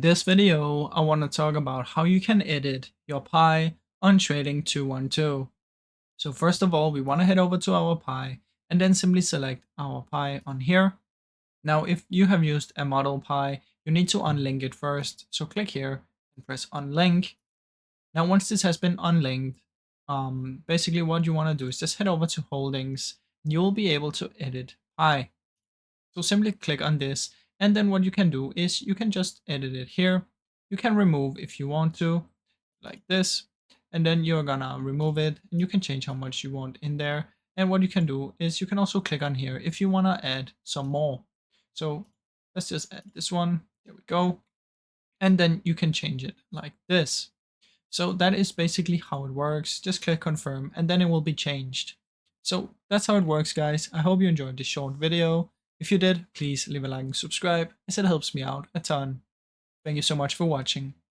this video, I want to talk about how you can edit your pie on Trading 212. So first of all, we want to head over to our pie and then simply select our pie on here. Now, if you have used a model pie, you need to unlink it first. So click here and press unlink. Now, once this has been unlinked, basically what you want to do is just head over to holdings. You will be able to edit pie. So simply click on this, and then what you can do is you can just edit it here. You can remove if you want to, like this, and then you're gonna remove it, and you can change how much you want in there. And what you can do is you can also click on here if you wanna add some more. So let's just add this one. There we go. And then you can change it like this. So that is basically how it works. Just click confirm and then it will be changed. So that's how it works, guys. I hope you enjoyed this short video. If you did, please leave a like and subscribe as it helps me out a ton. Thank you so much for watching.